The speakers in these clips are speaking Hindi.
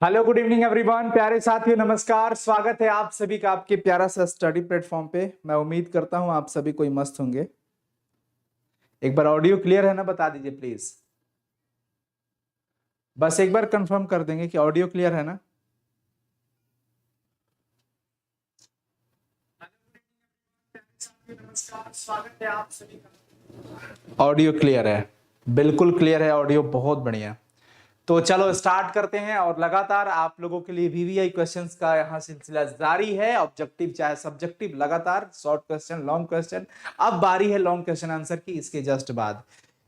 Hello, good evening everyone. प्यारे साथियों, नमस्कार। स्वागत है आप सभी का आपके प्यारा सा स्टडी प्लेटफॉर्म पे। मैं उम्मीद करता हूं आप सभी कोई मस्त होंगे। एक बार ऑडियो क्लियर है ना, बता दीजिए प्लीज। बस एक बार कंफर्म कर देंगे कि ऑडियो क्लियर है ना। नमस्कार, स्वागत है आप सभी का। ऑडियो क्लियर है, बिल्कुल क्लियर है ऑडियो, बहुत बढ़िया। तो चलो स्टार्ट करते हैं। और लगातार आप लोगों के लिए वीवीआई क्वेश्चंस का यहाँ सिलसिला जारी है। ऑब्जेक्टिव चाहे सब्जेक्टिव, लगातार शॉर्ट क्वेश्चन, लॉन्ग क्वेश्चन। अब बारी है लॉन्ग क्वेश्चन आंसर की। इसके जस्ट बाद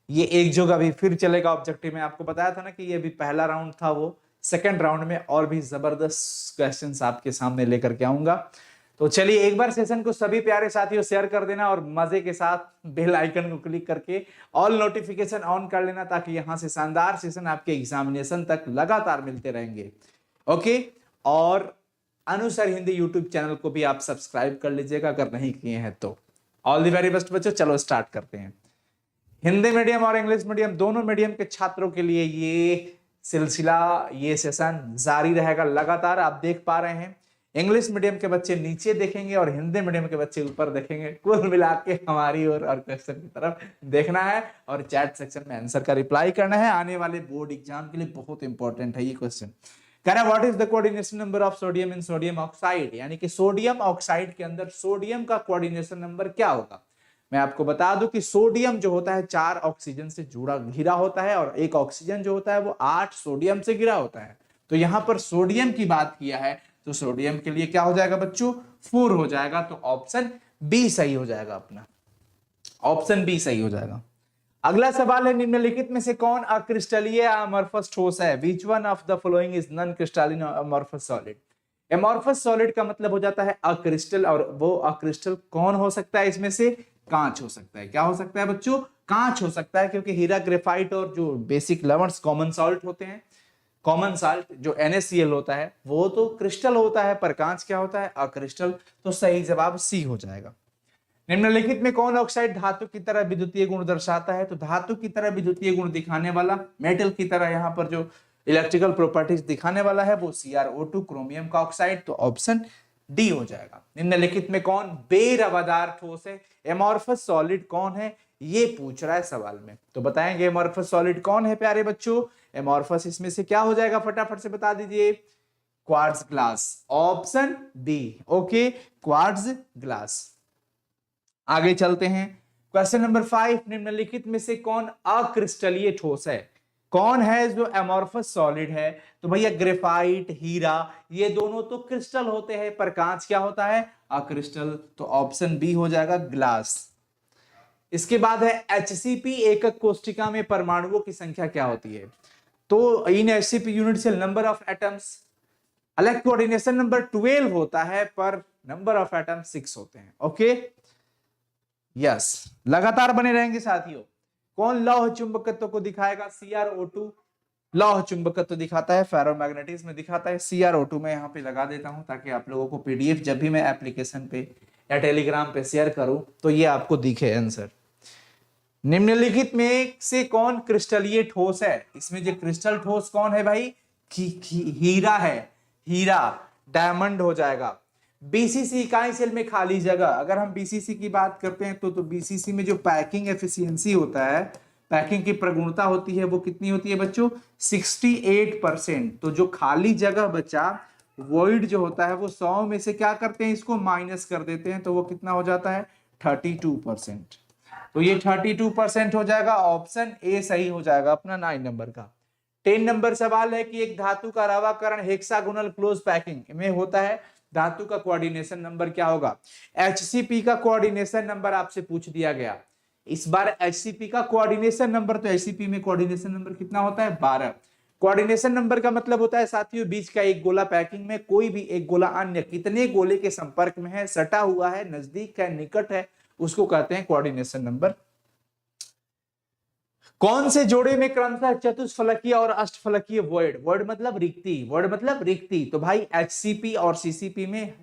ये एक जो अभी फिर चलेगा ऑब्जेक्टिव में। आपको बताया था ना कि ये अभी पहला राउंड था, वो सेकंड राउंड में और भी जबरदस्त क्वेश्चंस आपके सामने लेकर के आऊंगा। तो चलिए एक बार सेशन को सभी प्यारे साथियों शेयर कर देना और मजे के साथ बेल आइकन को क्लिक करके ऑल नोटिफिकेशन ऑन कर लेना, ताकि यहां से शानदार सेशन आपके एग्जामिनेशन तक लगातार मिलते रहेंगे। ओके। और अनुसार हिंदी यूट्यूब चैनल को भी आप सब्सक्राइब कर लीजिएगा अगर नहीं किए हैं तो। ऑल द वेरी बेस्ट बच्चों। चलो स्टार्ट करते हैं। हिंदी मीडियम और इंग्लिश मीडियम दोनों मीडियम के छात्रों के लिए ये सिलसिला, ये सेशन जारी रहेगा लगातार। आप देख पा रहे हैं इंग्लिश मीडियम के बच्चे नीचे देखेंगे और हिंदी मीडियम के बच्चे ऊपर देखेंगे। कुल मिला के हमारी ओर और क्वेश्चन की तरफ देखना है और चैट सेक्शन में आंसर का रिप्लाई करना है। आने वाले बोर्ड एग्जाम के लिए बहुत इंपॉर्टेंट है ये क्वेश्चन। कह रहा है what is the coordination number of sodium in sodium oxide, यानी कि सोडियम ऑक्साइड के अंदर सोडियम का कोऑर्डिनेशन नंबर क्या होगा। मैं आपको बता दूं कि सोडियम जो होता है 4 ऑक्सीजन से जुड़ा घिरा होता है और एक ऑक्सीजन जो होता है वो 8 सोडियम से घिरा होता है। तो यहां पर सोडियम की बात किया है तो सोडियम के लिए क्या हो जाएगा बच्चों, 4 हो जाएगा। तो ऑप्शन बी सही हो जाएगा अपना, ऑप्शन बी सही हो जाएगा। अगला सवाल है निम्नलिखित में से कौन अक्रिस्टलीय अमॉर्फस ठोस है। Which one of the following is non crystalline amorphous solid. Amorphous solid का मतलब हो जाता है अक्रिस्टल, और वो अक्रिस्टल कौन हो सकता है इसमें से, कांच हो सकता है। क्या हो सकता है बच्चों, कांच हो सकता है, क्योंकि हीरा, ग्रेफाइट और जो बेसिक लवणस कॉमन सॉल्ट होते हैं, कॉमन साल्ट जो NaCl होता है वो तो क्रिस्टल होता है, पर कांच क्या होता है, अक्रिस्टल। तो सही जवाब सी हो जाएगा। निम्नलिखित में कौन ऑक्साइड धातु की तरह विद्युतीय गुण दर्शाता है। तो धातु की तरह विद्युतीय गुण दिखाने वाला, मेटल की तरह यहाँ पर जो इलेक्ट्रिकल प्रॉपर्टीज दिखाने वाला है वो CrO2 क्रोमियम का ऑक्साइड। तो ऑप्शन डी हो जाएगा। निम्नलिखित में कौन बेरवादार ठोस है। एमॉर्फस सॉलिड कौन है, ये पूछ रहा है सवाल में। तो बताएंगे एमॉर्फस सॉलिड कौन है प्यारे बच्चों। एमॉर्फस इसमें से क्या हो जाएगा, फटाफट से बता दीजिए। Quartz glass, option B. Okay, quartz glass. आगे चलते हैं। क्वेश्चन नंबर 5, निम्नलिखित में से कौन अक्रिस्टलीय ठोस है। कौन है जो एमॉर्फस सॉलिड है। तो भैया ग्रेफाइट, हीरा, ये दोनों तो क्रिस्टल होते हैं, पर कांच क्या होता है, अक्रिस्टल। तो ऑप्शन बी हो जाएगा ग्लास। इसके बाद है HCP एकक कोष्टिका में परमाणुओं की संख्या क्या होती है। तो इन HCP यूनिट से नंबर ऑफ एटम्स, अलग कोऑर्डिनेशन नंबर 12 होता है, पर नंबर ऑफ एटम 6 होते हैं। ओके, यस, लगातार बने रहेंगे साथियों। कौन लौह चुंबकत्व को दिखाएगा, CrO2 लौह चुंबकत्व दिखाता है, फेरोमैग्नेटिज्म में दिखाता है। CrO2 में यहाँ पे लगा देता हूं ताकि आप लोगों को PDF जब भी मैं एप्लीकेशन पे या टेलीग्राम पे शेयर करूं तो ये आपको दिखे आंसर। निम्नलिखित में से कौन क्रिस्टलीय ठोस है। इसमें जो क्रिस्टल ठोस कौन है भाई, हीरा है। हीरा, डायमंड हो जाएगा। BCC इकाई सेल में खाली जगह, अगर हम BCC की बात करते हैं तो BCC में जो पैकिंग एफिशिएंसी होता है, पैकिंग की प्रगुणता होती है, वो कितनी होती है बच्चों, 68%। तो जो खाली जगह बचा, वॉइड जो होता है, वो 100 में से क्या करते हैं, इसको माइनस कर देते हैं, तो वो कितना हो जाता है, 32%। तो ये 32% हो जाएगा। ऑप्शन ए सही हो जाएगा अपना 9 नंबर का। 10 नंबर सवाल है कि एक धातु का रवाकरण हेक्सागोनल क्लोज पैकिंग में होता है, धातु का कोऑर्डिनेशन नंबर क्या होगा। HCP का कोऑर्डिनेशन नंबर आपसे पूछ दिया गया इस बार। HCP का कोऑर्डिनेशन नंबर, तो HCP में कोऑर्डिनेशन नंबर कितना होता है, 12। कोऑर्डिनेशन नंबर का मतलब होता है साथियों बीच का एक गोला, पैकिंग में कोई भी एक गोला अन्य कितने गोले के संपर्क में है, सटा हुआ है, नजदीक है, निकट है, उसको कहते हैं कोऑर्डिनेशन नंबर। कौन से जोड़े में क्रमशः चतुष्फलकीय और अष्टफलकीय वॉइड, वॉइड मतलब रिक्ति, वॉइड मतलब रिक्ति। तो भाई HCP और CCP में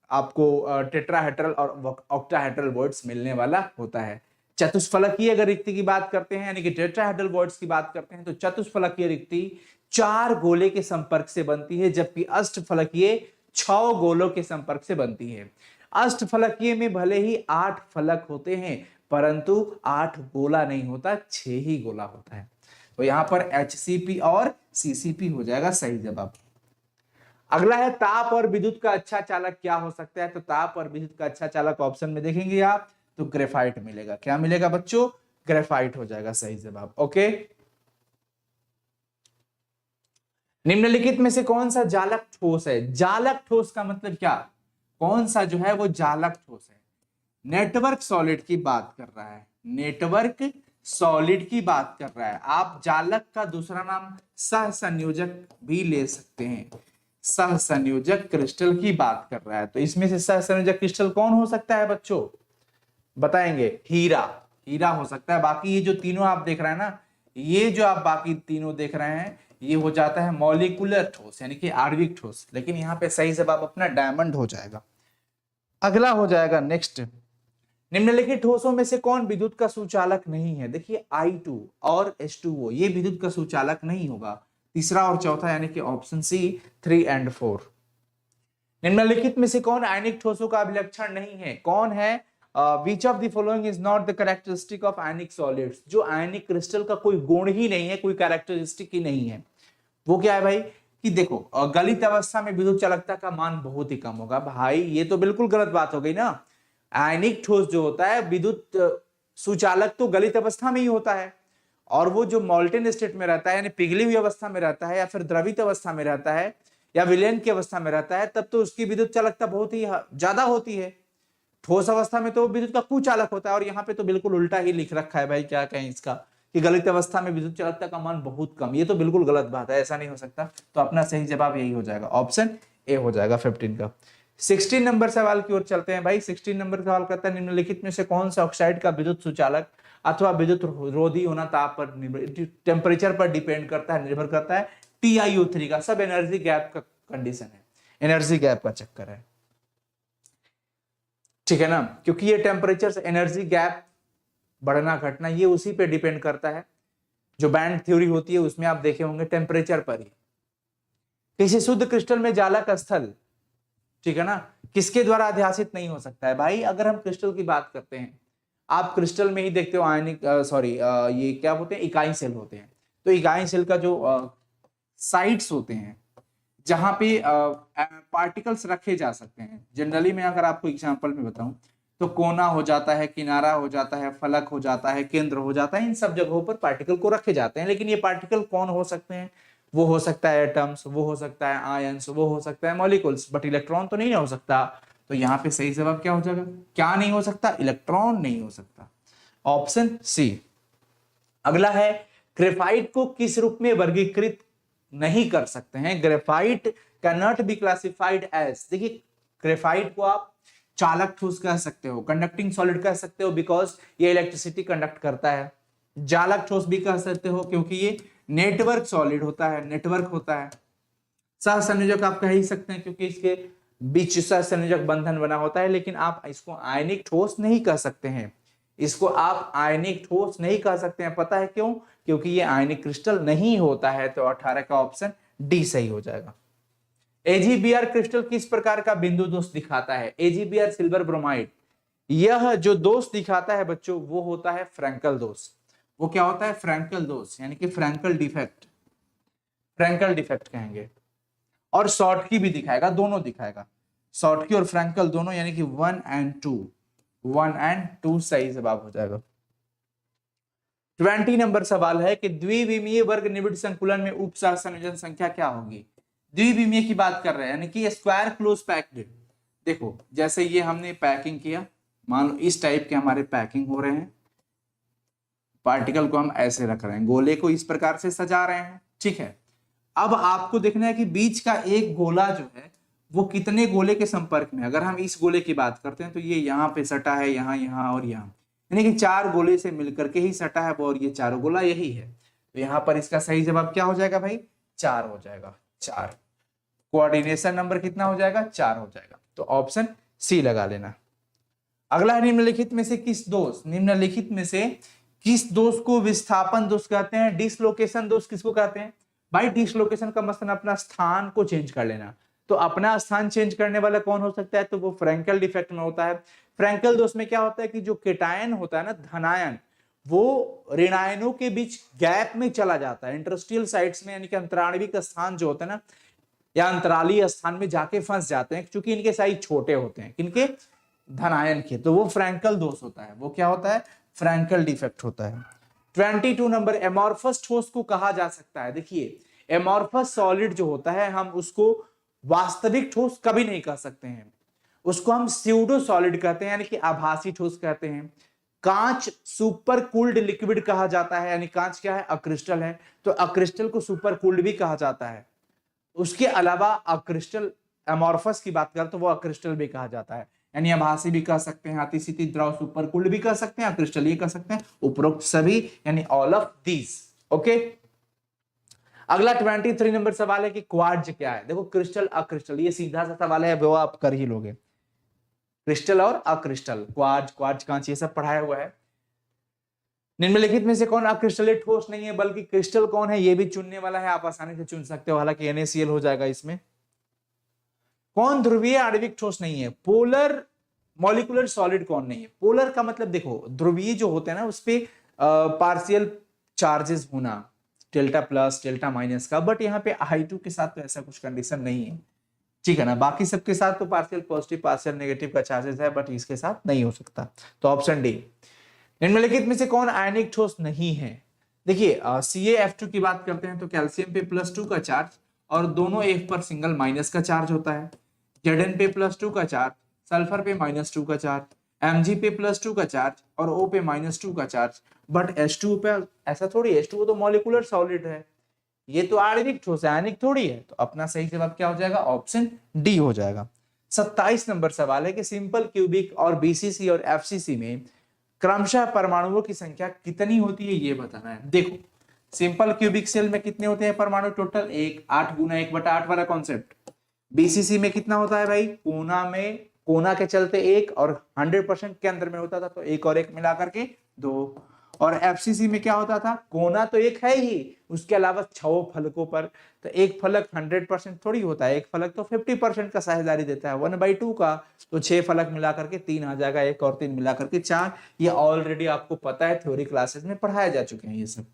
आपको टेट्राहेड्रल और ऑक्टाहेड्रल वॉइड्स मिलने वाला होता है। चतुष्फलकीय अगर रिक्ति की बात करते हैं यानी कि टेट्राहेड्रल वॉइड्स की बात करते हैं तो चतुष्फलकीय रिक्ति 4 गोले के संपर्क से बनती है, जबकि अष्टफलकीय 6 गोलों के संपर्क से बनती है। अष्टफलकीय में भले ही 8 फलक होते हैं परंतु 8 गोला नहीं होता, 6 ही गोला होता है। तो यहां पर HCP और CCP हो जाएगा सही जवाब। अगला है ताप और विद्युत का अच्छा चालक क्या हो सकता है। तो ताप और विद्युत का अच्छा चालक ऑप्शन में देखेंगे आप तो ग्रेफाइट मिलेगा। क्या मिलेगा बच्चों? ग्रेफाइट हो जाएगा सही जवाब। ओके, निम्नलिखित में से कौन सा जालक ठोस है? जालक ठोस का मतलब क्या? कौन सा जो है वो जालक ठोस है? नेटवर्क सॉलिड की बात कर रहा है, नेटवर्क सॉलिड की बात कर रहा है। आप जालक का दूसरा नाम सह संयोजक भी ले सकते हैं, सह संयोजक क्रिस्टल की बात कर रहा है। तो इसमें से सह संयोजक क्रिस्टल कौन हो सकता है बच्चों? बताएंगे। हीरा, हीरा हो सकता है। बाकी ये जो तीनों आप देख रहे हैं ना, ये जो आप बाकी तीनों देख रहे हैं ये हो जाता है मॉलिक्यूलर ठोस यानी कि आणविक ठोस, लेकिन यहाँ पे सही जवाब अपना डायमंड हो जाएगा। अगला हो जाएगा नेक्स्ट, निम्नलिखित ठोसों में से कौन विद्युत का सुचालक नहीं है? देखिए I2 और H2O ये विद्युत का सुचालक नहीं होगा। तीसरा और चौथा यानी कि ऑप्शन सी 3 और 4। निम्नलिखित में से कौन आयनिक ठोसों का अभिलक्षण नहीं है? कौन है? Which of the following is not the characteristic of ionic solids? जो आयनिक क्रिस्टल का कोई गुण ही नहीं है, कोई कैरेक्टरिस्टिक ही नहीं है, वो क्या है भाई? कि देखो गलित अवस्था में विद्युत चालकता का मान बहुत ही कम होगा। भाई ये तो बिल्कुल गलत बात हो गई ना। आयनिक ठोस जो होता है विद्युत सुचालक तो गलित अवस्था में ही होता है, और वो जो मॉल्टेन स्टेट में रहता है यानी पिघली हुई अवस्था में रहता है या फिर द्रवित अवस्था में रहता है या विलयन की अवस्था में रहता है, तब तो उसकी विद्युत चालकता बहुत ही ज्यादा होती है। ठोस अवस्था में तो विद्युत का कुचालक होता है, और यहाँ पे तो बिल्कुल उल्टा ही लिख रखा है भाई, क्या कहें इसका, कि गलित अवस्था में विद्युत चालकता का मान बहुत कम। ये तो बिल्कुल गलत बात है, ऐसा नहीं हो सकता। तो अपना सही जवाब यही हो जाएगा, ऑप्शन ए हो जाएगा 15 का। 16 नंबर सवाल की ओर चलते हैं भाई। 16 नंबर सवाल कहता है निम्नलिखित में से कौन सा ऑक्साइड का विद्युत सुचालक अथवा विद्युत रोधी होना ताप पर टेम्परेचर पर डिपेंड करता है, निर्भर करता है? TiO3 का। सब एनर्जी गैप का कंडीशन है, एनर्जी गैप का चक्कर है, ठीक है ना, क्योंकि ये टेम्परेचर से एनर्जी गैप बढ़ना घटना ये उसी पे डिपेंड करता है। जो बैंड थ्योरी होती है उसमें आप देखे होंगे टेम्परेचर पर ही। किसी शुद्ध क्रिस्टल में जालक स्थल, ठीक है ना, किसके द्वारा अध्यासित नहीं हो सकता है? भाई अगर हम क्रिस्टल की बात करते हैं, आप क्रिस्टल में ही देखते हो आयनिक ये क्या होते हैं? इकाई सेल होते हैं। तो इकाई सेल का जो साइट्स होते हैं जहां पे पार्टिकल्स रखे जा सकते हैं, जनरली मैं अगर आपको एग्जांपल में बताऊं तो कोना हो जाता है, किनारा हो जाता है, फलक हो जाता है, केंद्र हो जाता है, इन सब जगहों पर पार्टिकल को रखे जाते हैं। लेकिन ये पार्टिकल कौन हो सकते हैं? वो हो सकता है एटम्स, वो हो सकता है आयंस, वो हो सकता है मॉलिक्यूल्स, बट इलेक्ट्रॉन तो नहीं हो सकता। तो यहाँ पे सही जवाब क्या हो जाएगा? क्या नहीं हो सकता? इलेक्ट्रॉन नहीं हो सकता, ऑप्शन सी। अगला है ग्रेफाइट को किस रूप में वर्गीकृत नहीं कर सकते हैं? Graphite can not be classified as, देखिए ग्रेफाइट को आप चालक ठोस कह सकते हो, कंडक्टिंग सॉलिड कह सकते हो बिकॉज ये इलेक्ट्रिसिटी कंडक्ट करता है। जालक ठोस भी कह सकते हो क्योंकि ये नेटवर्क सॉलिड होता है, नेटवर्क होता है। सह संयोजक आप कह ही सकते हैं क्योंकि इसके बीच सह संयोजक बंधन बना होता है। लेकिन आप इसको आयनिक ठोस नहीं कह सकते हैं, इसको आप आयनिक ठोस नहीं कह सकते हैं। पता है क्यों? क्योंकि ये आयनिक क्रिस्टल नहीं होता है। तो 18 का ऑप्शन डी सही हो जाएगा। AgBr क्रिस्टल किस प्रकार का बिंदु दोष दिखाता है? AgBr सिल्वर ब्रोमाइड, यह जो दोष दिखाता है बच्चों वो होता है फ्रैंकल दोष। वो क्या होता है? फ्रैंकल दोष, यानी कि फ्रैंकल डिफेक्ट, फ्रैंकल डिफेक्ट कहेंगे। और शॉर्टकी भी दिखाएगा, दोनों दिखाएगा, शॉर्टकी और फ्रैंकल दोनों, यानी कि 1 और 2, 1 और 2 सही जवाब हो जाएगा। 20 नंबर सवाल है कि द्विविमीय वर्ग निबिड़ संकुलन में उप संयोजन संख्या क्या होगी? द्विविमीय की बात कर रहे हैं यानी कि स्क्वायर क्लोज पैक्ड। देखो जैसे ये हमने पैकिंग किया, मान लो इस टाइप के हमारे पैकिंग हो रहे हैं, पार्टिकल को हम ऐसे रख रहे हैं, गोले को इस प्रकार से सजा रहे हैं, ठीक है। अब आपको देखना है कि बीच का एक गोला जो है वो कितने गोले के संपर्क में। अगर हम इस गोले की बात करते हैं तो ये यहाँ पे सटा है, यहाँ, यहाँ और यहाँ, यानी कि 4 गोले से मिलकर के ही सटा है वो, और ये चारों गोला यही है। तो यहाँ पर इसका सही जवाब क्या हो जाएगा भाई? 4 हो जाएगा, 4। कोऑर्डिनेशन नंबर कितना हो जाएगा? 4 हो जाएगा। तो ऑप्शन सी लगा लेना। अगला है निम्नलिखित में से किस दोष, निम्नलिखित में से किस दोष को विस्थापन दोष कहते हैं? डिसलोकेशन दोष किसको कहते हैं भाई? डिसलोकेशन का मतलब अपना स्थान को चेंज कर लेना। तो अपना स्थान चेंज करने वाला कौन हो सकता है? तो वो फ्रैंकल डिफेक्ट में होता है। फ्रैंकल दोष में क्या होता है कि जो केटायन होता है ना, धनायन, वो ऋणायनों के बीच गैप में चला जाता है, इंटरस्टियल साइट्स में, यानी कि अंतराणविक स्थान जो होता है ना, या अंतरालीय स्थान में जाके फंस जाते हैं, क्योंकि इनके साइज छोटे होते हैं, किनके? धनायन के। तो वो फ्रैंकल दोष होता है। वो क्या होता है? फ्रैंकल डिफेक्ट होता है। 22 नंबर, एमॉर्फस ठोस को कहा जा सकता है। देखिए, एमॉर्फस सॉलिड जो होता है, हम उसको वास्तविक ठोस कभी नहीं कह सकते हैं, उसको हम स्यूडो सॉलिड कहते हैं, यानी कि आभासी ठोस कहते हैं। कांच सुपर कूल्ड लिक्विड कहा जाता है, यानी कांच क्या है? अक्रिस्टल है, तो अक्रिस्टल को सुपर कूल्ड भी कहा जाता है। उसके अलावा अक्रिस्टल एमॉर्फस की बात करें तो वो अक्रिस्टल भी कहा जाता है, यानी आभासी भी कह सकते हैं, अतिशीति द्रव सुपर कूल्ड भी कह सकते हैं, अक्रिस्टल ये कह सकते हैं, उपरोक्त सभी, यानी ऑल ऑफ दीज। ओके, अगला 23 नंबर सवाल है कि क्वार्ट्ज क्या है? देखो, क्रिस्टल अक्रिस्टल, ये सीधा सा सवाल है, वो आप कर ही लोगे। क्रिस्टल और अक्रिस्टल, क्वार्ट्ज, क्वार्ट्ज कांच, ये सब पढ़ाया हुआ है। निम्नलिखित में से कौन अक्रिस्टलेट ठोस नहीं है, बल्कि क्रिस्टल कौन है ये भी चुनने वाला है, आप आसानी से चुन सकते हो, हालांकि NaCl हो जाएगा इसमें। कौन ध्रुवीय आणविक ठोस नहीं है? पोलर मॉलिक्यूलर सॉलिड कौन नहीं है? पोलर का मतलब देखो, ध्रुवीय जो होते हैं ना, उस पे पार्शियल चार्जेस होना, डेल्टा प्लस डेल्टा माइनस का, बट यहाँ पे I2 के साथ तो ऐसा कुछ कंडीशन नहीं है, ठीक है ना। बाकी सबके साथ तो पार्शियल पॉजिटिव पार्शियल नेगेटिव का चार्जेस है, बट इसके साथ नहीं हो सकता। तो ऑप्शन डी। निम्नलिखित में से कौन आयनिक ठोस नहीं है? देखिए, CaF2 की बात करते हैं तो कैल्शियम पे +2 का चार्ज और दोनों F पर सिंगल माइनस का चार्ज होता है। Zn पे +2 का चार्ज, सल्फर पे -2 का चार्ज, Mg पे +2 का चार्ज और O पे -2 का चार्ज। बट H2 पे ऐसा थोड़ी है, H2 तो मॉलिक्यूलर सॉलिड है, ये तो आणविक ठोस है, आयनिक थोड़ी है। तो अपना सही जवाब क्या हो जाएगा? ऑप्शन डी हो जाएगा। 27 नंबर सवाल है कि सिंपल क्यूबिक और BCC और FCC में क्रमशः परमाणुओं की संख्या कितनी होती है, ये बताना है। देखो, सिंपल क्यूबिक सेल में कितने होते हैं परमाणु? टोटल 1, 8 गुना 1/8 वाला कॉन्सेप्ट। BCC में कितना होता है भाई? कोना में, कोना के चलते 1 और 100% के अंदर में होता था, तो 1 और 1 मिला करके 2। और FCC में क्या होता था? कोना तो एक है ही, उसके अलावा 6 फलकों पर, तो एक फलक 100% थोड़ी होता है, एक फलक तो 50% का साझेदारी देता है, 1/2 का। तो 6 फलक मिला करके 3 आ जाएगा, 1 और 3 मिला करके 4। ये ऑलरेडी आपको पता है, थ्योरी क्लासेस में पढ़ाया जा चुके हैं ये सब।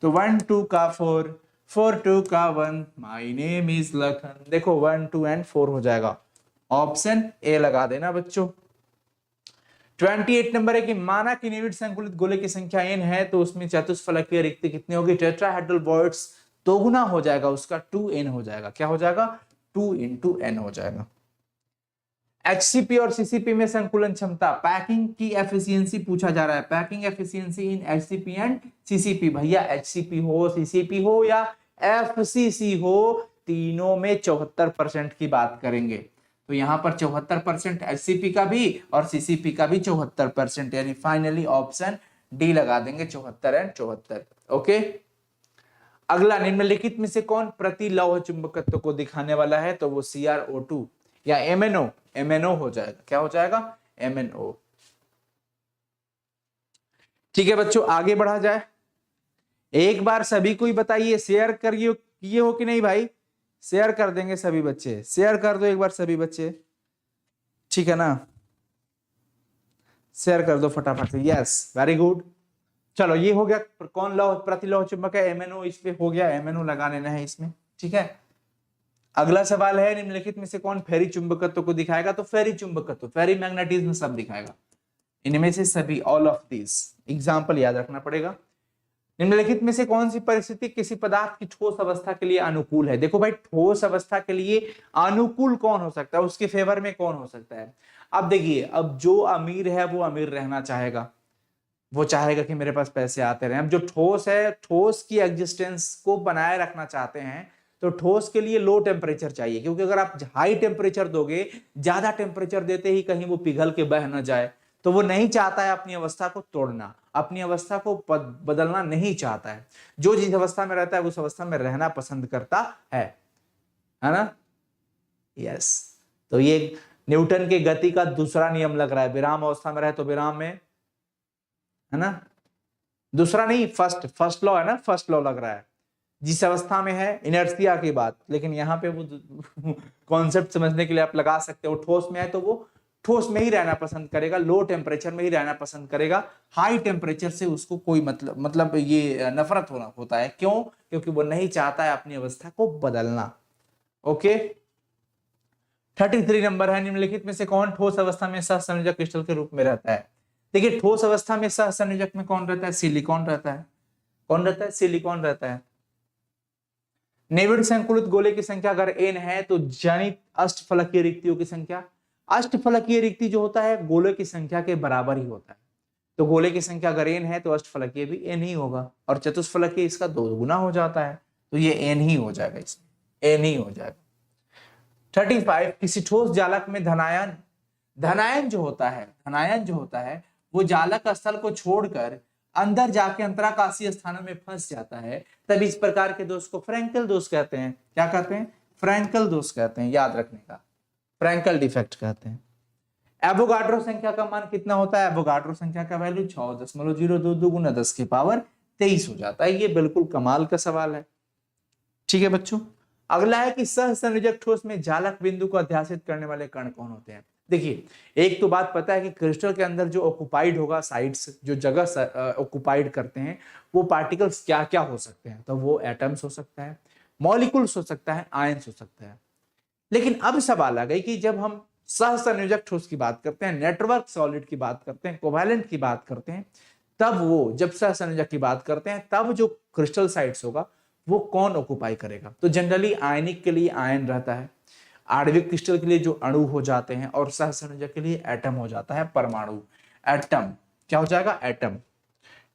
तो 1 2 का 4, 4 2 का 1, माय नेम इज लखन। देखो 1 2 एंड 4 हो जाएगा, ऑप्शन ए लगा देना बच्चों। 28 नंबर है कि माना कि निविड़ संकुलित गोले की संख्या n है, तो उसमें चतुष्फलकीय रिक्ति कितनी होगी? टेट्राहेड्रल बॉइड्स दोगुना हो जाएगा, उसका 2n हो जाएगा। क्या हो जाएगा? 2 × n हो जाएगा। HCP और CCP में संकुलन क्षमता, पैकिंग की एफिशिएंसी पूछा जा रहा है। Packing efficiency in HCP and CCP, भैया HCP हो, CCP हो या FCC हो, तीनों में 74% की बात करेंगे। तो यहाँ पर 74% HCP का भी और CCP का भी 74%, यानी फाइनली ऑप्शन डी लगा देंगे, 74 एंड 74। ओके, अगला, निम्नलिखित में से कौन प्रतिलौह चुंबकत्व को दिखाने वाला है? तो वो CrO2 या MnO हो जाएगा। क्या हो जाएगा? MnO। ठीक है बच्चों, आगे बढ़ा जाए। एक बार सभी को ही बताइए, शेयर करिए, किए हो कि नहीं भाई? शेयर कर देंगे सभी बच्चे, शेयर कर दो एक बार सभी बच्चे, ठीक है ना? शेयर कर दो फटाफट से। Yes, very good. चलो, ये हो गया कौन लौह प्रतिलौह चुंबक है? MnO। इस पे हो गया, MnO लगा लेना है इसमें, ठीक है। अगला सवाल है, निम्नलिखित में से कौन फेरी चुंबकत्व को दिखाएगा? तो फेरी चुंबकत्व, फेरी मैग्नेटिज्म सब दिखाएगा, इनमें से सभी, ऑल ऑफ दिस। एग्जाम्पल याद रखना पड़ेगा। निम्नलिखित में से कौन सी परिस्थिति किसी पदार्थ की ठोस अवस्था के लिए अनुकूल है? देखो भाई, ठोस अवस्था के लिए अनुकूल कौन हो सकता है, उसके फेवर में कौन हो सकता है? अब देखिए, अब जो अमीर है वो अमीर रहना चाहेगा, वो चाहेगा कि मेरे पास पैसे आते रहे। अब जो ठोस है, ठोस की एग्जिस्टेंस को बनाए रखना चाहते हैं, तो ठोस के लिए लो टेम्परेचर चाहिए, क्योंकि अगर आप हाई टेम्परेचर दोगे, ज्यादा टेम्परेचर देते ही कहीं वो पिघल के बह न जाए, तो वो नहीं चाहता है अपनी अवस्था को तोड़ना, अपनी अवस्था को बदलना नहीं चाहता है। जो जिस अवस्था में रहता है उस अवस्था में रहना पसंद करता है ना? यस। तो ये न्यूटन के गति का दूसरा नियम लग रहा है, विराम अवस्था में रहे तो विराम में, है ना, दूसरा नहीं, फर्स्ट लॉ है ना, फर्स्ट लॉ लग रहा है। जिस अवस्था में है, इनर्शिया की बात, लेकिन यहाँ पे वो कॉन्सेप्ट समझने के लिए आप लगा सकते हो, ठोस में है तो वो ठोस में ही रहना पसंद करेगा, लो टेम्परेचर में ही रहना पसंद करेगा, हाई टेम्परेचर से उसको कोई मतलब ये नफरत होता है। क्यों? क्योंकि वो नहीं चाहता है अपनी अवस्था को बदलना। ओके, 33 नंबर है, निम्नलिखित में से कौन ठोस अवस्था में सहसंयोजक क्रिस्टल के रूप में रहता है? देखिए, ठोस अवस्था में सहसंयोजक में कौन रहता है? सिलिकॉन रहता है। कौन रहता है? सिलिकॉन रहता है। निविड़ संकुलित गोले की संख्या अगर n है तो जनित अष्टफलकीय रिक्तियों की संख्या, अष्टफलकीय रिक्ति जो होता है गोले की संख्या के बराबर ही होता है। तो गोले की संख्या अगर n है तो अष्टफलकीय भी n ही होगा, और चतुष्फलकीय इसका 2 गुना हो जाता है, तो ये n ही हो जाएगा, इसमें n ही हो जाएगा। 35, किसी ठोस जालक में धनायन जो होता है वो जालक स्थल को छोड़कर अंदर जाके अंतराकाशीय स्थानों में फंस जाता है, तब इस प्रकार के दोष को फ्रैंकल दोष कहते हैं। क्या कहते हैं? फ्रैंकल दोष कहते हैं, याद रखने का, फ्रैंकल डिफेक्ट कहते हैं। एवोगाड्रो संख्या का मान कितना होता है? एवोगाड्रो संख्या का वैल्यू 6.022 गुना 10 की पावर 23 हो जाता है। ये बिल्कुल कमाल का सवाल है। ठीक है बच्चों, अगला है कि सहसंयोजक ठोस में जालक बिंदु को अध्यासित करने वाले कण कौन होते हैं? देखिए, एक तो बात पता है कि क्रिस्टल के अंदर जो ऑक्युपाइड होगा, साइड्स जो जगह ऑक्युपाइड करते हैं, वो पार्टिकल्स क्या क्या हो सकते हैं? तो वो एटम्स हो सकता है, मॉलिक्यूल्स हो सकता है, आयंस हो सकता है। लेकिन अब सवाल आ गई कि जब हम सहसंयोजक ठोस की बात करते हैं, नेटवर्क सॉलिड की बात करते हैं, कोवैलेंट की बात करते हैं, तब वो जब सहसंयोजक की बात करते हैं तब जो क्रिस्टल साइट्स होगा वो कौन ऑक्युपाई करेगा? तो जनरली आयनिक के लिए आयन रहता है, आणविक क्रिस्टल के लिए जो अणु हो जाते हैं, और सहसंयोजक के लिए एटम हो जाता है, परमाणु, एटम। क्या हो जाएगा? एटम।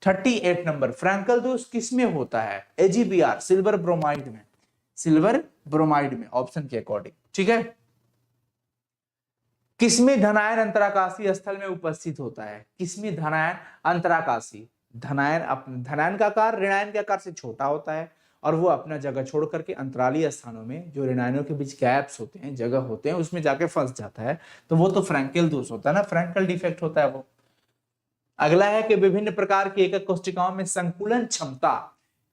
38 नंबर, फ्रैंकल दोष किसमें होता है? AgBr, सिल्वर ब्रोमाइड में, सिल्वर ब्रोमाइड में, ऑप्शन के अकॉर्डिंग। ठीक है, किसमें धनायन अंतराकाशीय स्थल में उपस्थित होता है? किसमें धनायन अंतराकाशी, धनायन का आकार ऋणायन के आकार से छोटा होता है, और वो अपना जगह छोड़ करके अंतरालीय स्थानों में जो ऋणायनों के बीच गैप्स होते हैं, जगह होते हैं, उसमें जाके फंस जाता है, तो वो तो फ्रैंकल दोष होता है ना, फ्रैंकल डिफेक्ट होता है वो। अगला है कि विभिन्न प्रकार की एकक कोशिकाओं में संकुलन क्षमता,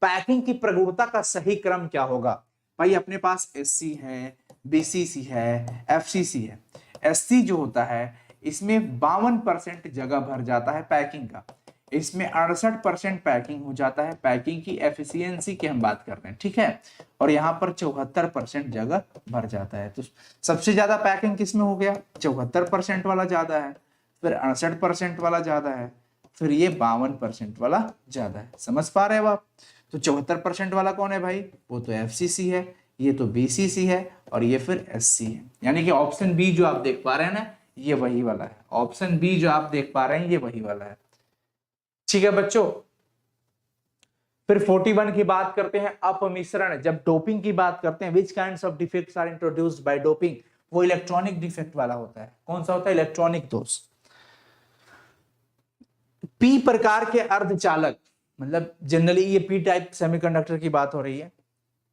पैकिंग की प्रगुणता का सही क्रम क्या होगा? भाई अपने पास SC है, BCC है, FCC है। SC जो होता है इसमें 52% जगह भर जाता है पैकिंग का, इसमें 68% पैकिंग हो जाता है, पैकिंग की एफिशिएंसी की हम बात कर रहे हैं, ठीक है, और यहाँ पर 74% जगह भर जाता है। तो सबसे ज्यादा पैकिंग किसमें हो गया? 74% वाला ज्यादा है, फिर 68% वाला ज्यादा है, फिर ये 52% वाला ज्यादा है। समझ पा रहे हो आप? तो 74% वाला कौन है भाई? वो तो FCC है, ये तो BCC है, और ये फिर SC है। यानी कि ऑप्शन बी जो आप देख पा रहे हैं ना, ये वही वाला है। ऑप्शन बी जो आप देख पा रहे हैं ये वही वाला है। ठीक है बच्चों, फिर 41 की बात करते हैं, अपमिश्रण। जब डोपिंग की बात करते हैं, which kinds of defects are introduced by doping, वो इलेक्ट्रॉनिक डिफेक्ट वाला होता है। कौन सा होता है? इलेक्ट्रॉनिक दोष। पी प्रकार के अर्धचालक, मतलब जनरली ये पी टाइप सेमीकंडक्टर की बात हो रही है,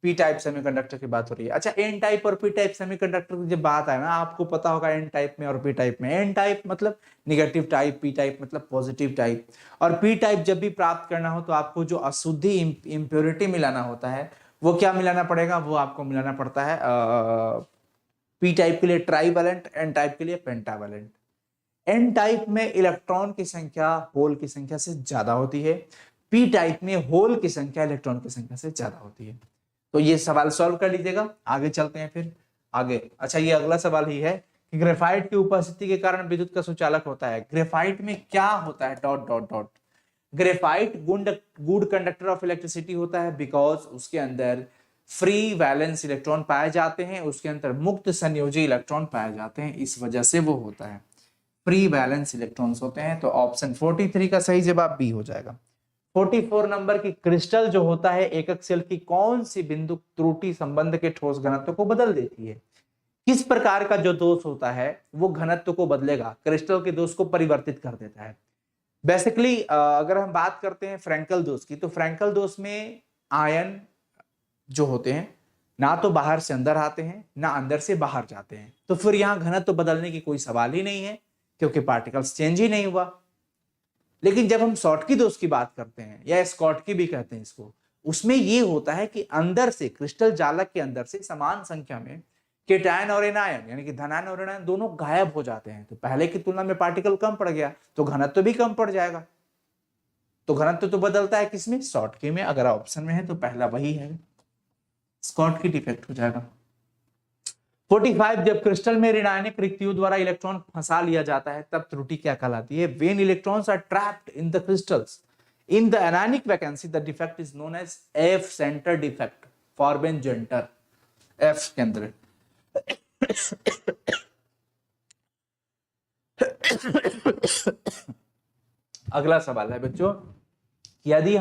पी टाइप सेमीकंडक्टर की बात हो रही है। अच्छा, एन टाइप और पी टाइप सेमीकंडक्टर की जब बात है ना, आपको पता होगा एन टाइप में और पी टाइप में। एन टाइप मतलब निगेटिव टाइप, पी टाइप मतलब पॉजिटिव टाइप। और पी टाइप जब भी प्राप्त करना हो तो आपको जो अशुद्धि, इम्प्योरिटी मिलाना होता है, वो क्या मिलाना पड़ेगा? वो आपको मिलाना पड़ता है पी टाइप के लिए ट्राईवैलेंट, एन टाइप के लिए पेंटावैलेंट। एन टाइप में इलेक्ट्रॉन की संख्या होल की संख्या से ज्यादा होती है, पी टाइप में होल की संख्या इलेक्ट्रॉन की संख्या से ज्यादा होती है। तो ये सवाल सॉल्व कर लीजिएगा। आगे चलते हैं फिर आगे। अच्छा, ये अगला सवाल ही है कि ग्रेफाइट की उपस्थिति के कारण विद्युत का सुचालक होता है। ग्रेफाइट में क्या होता है? Dot dot dot. Graphite good conductor of electricity होता है, बिकॉज उसके अंदर फ्री वैलेंस इलेक्ट्रॉन पाए जाते हैं, उसके अंदर मुक्त संयोजी इलेक्ट्रॉन पाए जाते हैं, इस वजह से वो होता है, फ्री वैलेंस इलेक्ट्रॉन्स होते हैं। तो ऑप्शन 43 का सही जवाब बी हो जाएगा। 44 नंबर की क्रिस्टल जो होता है एकक सेल की कौन सी बिंदु त्रुटि संबंध के ठोस घनत्व को बदल देती है? किस प्रकार का जो दोष होता है वो घनत्व को बदलेगा, क्रिस्टल के दोष को परिवर्तित कर देता है। बेसिकली अगर हम बात करते हैं फ्रैंकल दोष की, तो फ्रैंकल दोष में आयन जो होते हैं ना तो बाहर से अंदर आते हैं ना अंदर से बाहर जाते हैं, तो फिर यहाँ घनत्व तो बदलने की कोई सवाल ही नहीं है क्योंकि पार्टिकल्स चेंज ही नहीं हुआ। लेकिन जब हम शॉर्टकी दोष की बात करते हैं या स्कॉटकी भी कहते हैं इसको, उसमें ये होता है कि अंदर से क्रिस्टल जालक के अंदर से समान संख्या में केटायन और एनायन यानी कि धनायन और ऋणायन दोनों गायब हो जाते हैं। तो पहले की तुलना में पार्टिकल कम पड़ गया तो घनत्व भी कम पड़ जाएगा। तो घनत्व तो बदलता है किसमें? शॉर्टकी में। अगर ऑप्शन में है तो पहला वही है, स्कॉटकी डिफेक्ट हो जाएगा। 45 जब क्रिस्टल में ऋणायनिक रिक्तियों द्वारा इलेक्ट्रॉन फंसा लिया जाता है तब त्रुटि क्या कहलाती है? When electrons are trapped in the crystals in the anionic vacancy the defect is known as F centre defect, फॉर्बेन जेंटर एफ के अंदर। अगला सवाल है बच्चों, यदि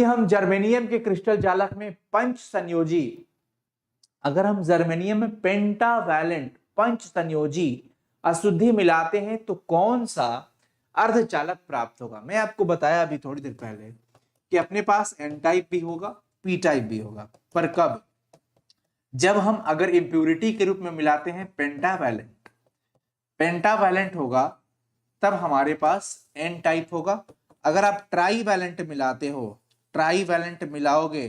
हम जर्मेनियम के क्रिस्टल जालक में पंच संयोजी, अगर हम जर्मेनियम में पेंटावैलेंट पंच संयोजी अशुद्धि मिलाते हैं तो कौन सा अर्धचालक प्राप्त होगा? मैं आपको बताया अभी थोड़ी देर पहले कि अपने पास एन टाइप भी होगा, पी टाइप भी होगा, पर कब? जब हम अगर इंप्यूरिटी के रूप में मिलाते हैं पेंटावैलेंट होगा तब हमारे पास एन टाइप होगा। अगर आप ट्राईवैलेंट मिलाते हो, ट्राईवैलेंट मिलाओगे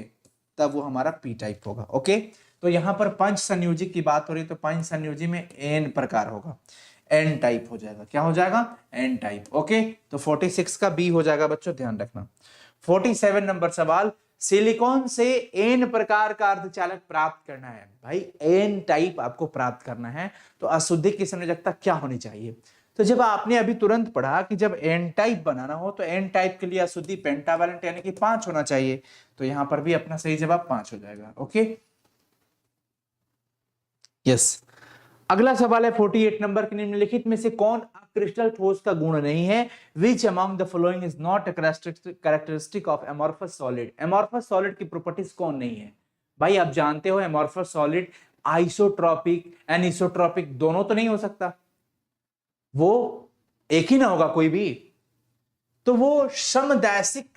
तब वो हमारा पी टाइप होगा। ओके, तो यहां पर पंच संयोजी की बात हो रही है तो पंच संयोजी में एन प्रकार होगा, एन टाइप हो जाएगा। क्या हो जाएगा? N type. ओके, तो 46 का बी हो जाएगा बच्चों, ध्यान रखना। 47 नंबर सवाल, सिलिकॉन से एन प्रकार का अर्धचालक प्राप्त करना है। भाई एन टाइप आपको प्राप्त करना है तो अशुद्धि की संयोजकता क्या होनी चाहिए? तो जब आपने अभी तुरंत पढ़ा कि जब एन टाइप बनाना हो तो एन टाइप के लिए अशुद्धि पेंटावैलेंट यानी कि 5 होना चाहिए, तो यहां पर भी अपना सही जवाब 5 हो जाएगा। Okay, yes. अगला सवाल है 48 नंबर के, निम्नलिखित में से कौन क्रिस्टल ठोस का गुण नहीं है? Which among the following is not a characteristic of amorphous solid? Amorphous solid की प्रॉपर्टीज कौन नहीं है? भाई आप जानते हो एमॉर्फस सॉलिड आइसोट्रोपिक एनिसोट्रोपिक दोनों तो नहीं हो सकता, वो एक ही ना होगा कोई भी, तो वो समदैशिक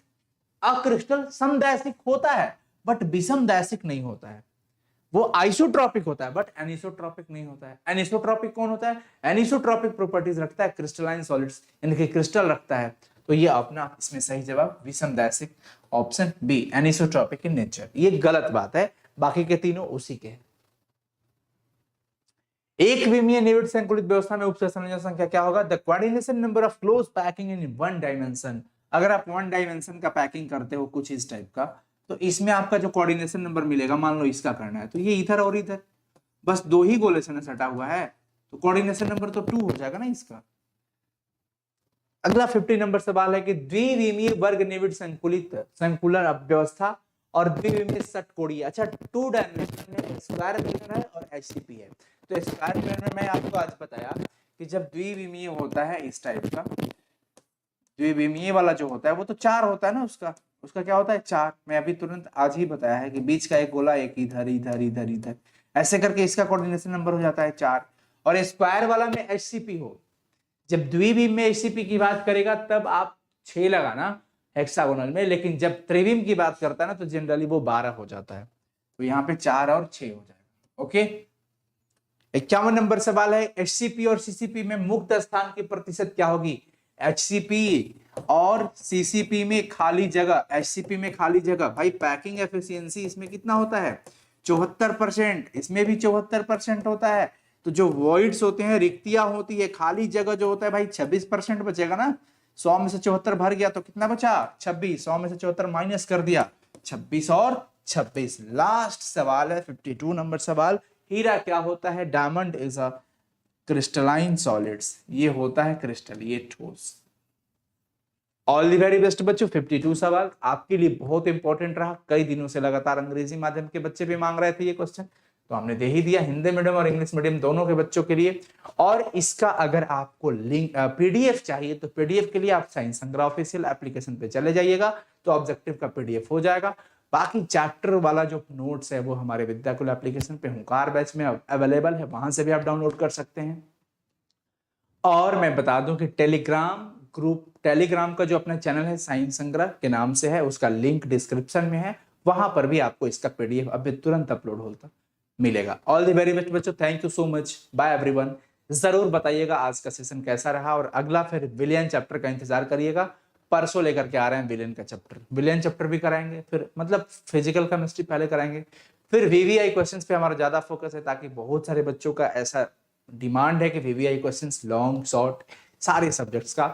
अक्रिस्टल समदैशिक होता है बट विषमदैशिक नहीं होता है। वो आइसोट्रोपिक होता है बट एनिसोट्रोपिक नहीं होता है। एनिसोट्रोपिक कौन होता है? एनिसोट्रोपिक प्रॉपर्टीज रखता है क्रिस्टलाइन सॉलिड्स यानी कि क्रिस्टल रखता है। तो ये अपना इसमें सही जवाब विषमदैशिक, option B, anisotropic in nature. ये गलत बात है, बाकी के तीनों उसी के हैं। एक विमीय निविड़ संकुलित व्यवस्था में उपसंयोजन संख्या क्या होगा? The coordination number of close packing in one dimension. अगर आप वन डायमेंशन का पैकिंग करते हो कुछ इस टाइप का, तो इसमें आपका जो कोऑर्डिनेशन नंबर मिलेगा, मान लो इसका करना है तो ये इधर और इधर बस 2 ही गोले से सटा हुआ है तो कोऑर्डिनेशन नंबर तो 2 हो जाएगा ना इसका। अगला 50 नंबर सवाल है कि द्विविमीय वर्ग निविड़ संकुलन व्यवस्था और द्विविमीय षटकोणीय, अच्छा 2 डायमेंशन में स्क्वायर मिरर है और एचसीपी है। तो स्क्वायर मिरर में मैं आपको आज बताया कि जब द्विविमीय होता है इस टाइप का, द्विविमीय वाला जो होता है वो तो 4 होता है ना, उसका क्या होता है 4। मैं अभी तुरंत आज ही बताया है कि बीच का एक गोला एक इधर इधर इधर इधर ऐसे करके इसका कोऑर्डिनेशन नंबर हो जाता है 4। और स्क्वायर वाला में एचसीपी हो, जब द्विविम में एचसीपी की बात करेगा तब आप 6 लगाना हेक्सागोनल में, लेकिन जब त्रिविम की बात करता है ना तो जनरली वो 12 हो जाता है। तो यहाँ पे 4 और 6 हो जाएगा। ओके, 51 नंबर सवाल है, एचसीपी और सीसीपी में मुक्त स्थान की प्रतिशत क्या होगी? एचसीपी और सीसीपी में खाली जगह, एचसीपी में खाली जगह, भाई पैकिंग एफिशिएंसी इसमें कितना होता है? 74%, इसमें भी 74% होता है। तो जो वॉइड्स होते हैं, रिक्तियां होती है, खाली जगह जो होता है भाई 26% बचेगा ना। 100 में से 74 भर गया तो कितना बचा? 26। 100 में से 74 माइनस कर दिया, 26 और 26। लास्ट सवाल है 52 नंबर सवाल, हीरा क्या होता है? Diamond is a crystalline solids, ये होता है क्रिस्टल, ये ठोस। ऑल दी वेरी बेस्ट बच्चों। 52 सवाल आपके लिए बहुत इंपॉर्टेंट रहा, कई दिनों से लगातार अंग्रेजी माध्यम के बच्चे भी मांग रहे थे ये क्वेश्चन, तो हमने दे ही दिया, हिंदी मीडियम और इंग्लिश मीडियम दोनों के बच्चों के लिए। और इसका अगर आपको लिंक पीडीएफ चाहिए तो पीडीएफ के लिए आप साइंस संग्रह ऑफिशियल एप्लीकेशन पे चले जाइएगा तो ऑब्जेक्टिव का पीडीएफ हो जाएगा। बाकी चैप्टर वाला जो नोट्स है वो हमारे विद्याकुल एप्लीकेशन पे हुंकार बैच में अवेलेबल है, वहां से भी आप डाउनलोड कर सकते हैं। और मैं बता दूं कि टेलीग्राम ग्रुप, टेलीग्राम का जो अपना चैनल है साइंस संग्रह के नाम से है, उसका लिंक डिस्क्रिप्शन में है, वहां पर भी आपको इसका पीडीएफ अभी तुरंत अपलोड होता मिलेगा। ऑल द वेरी बेस्ट बच्चों, thank you so much, bye everyone. जरूर बताइएगा आज का सेशन कैसा रहा, और अगला फिर विलियन चैप्टर का इंतजार करिएगा। परसों लेकर के आ रहे हैं विलियन का चैप्टर, विलियन चैप्टर भी कराएंगे, फिर मतलब फिजिकल केमिस्ट्री पहले कराएंगे, फिर वीवीआई क्वेश्चंस पे हमारा ज्यादा फोकस है, ताकि बहुत सारे बच्चों का ऐसा डिमांड है कि वीवीआई क्वेश्चंस लॉन्ग शॉर्ट सारे सब्जेक्ट्स का,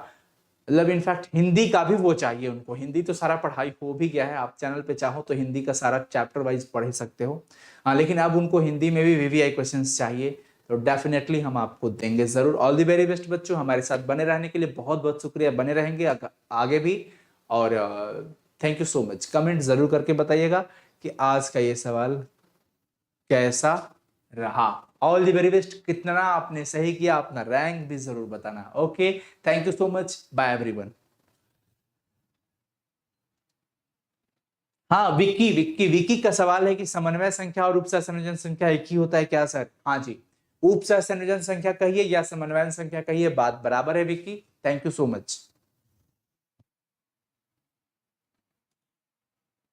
मतलब इनफैक्ट हिंदी का भी वो चाहिए उनको। हिंदी तो सारा पढ़ाई हो भी गया है, आप चैनल पे चाहो तो हिंदी का सारा चैप्टर वाइज पढ़ ही सकते हो, हाँ, लेकिन अब उनको हिंदी में भी वीवीआई क्वेश्चंस चाहिए, तो डेफिनेटली हम आपको देंगे जरूर। ऑल द वेरी बेस्ट बच्चों, हमारे साथ बने रहने के लिए बहुत बहुत शुक्रिया, बने रहेंगे आगे भी, और thank you so much. Comment जरूर करके बताइएगा कि आज का ये सवाल कैसा रहा। ऑल द वेरी बेस्ट, कितना आपने सही किया, अपना रैंक भी जरूर बताना। Okay, thank you so much, bye everyone. हाँ, विक्की विक्की विक्की का सवाल है कि समन्वय संख्या और उपसह संयोजन संख्या एक ही होता है क्या सर? हाँ जी, उपसह संयोजन संख्या कहिए या समन्वय संख्या कहिए, बात बराबर है Vicky. Thank you so much.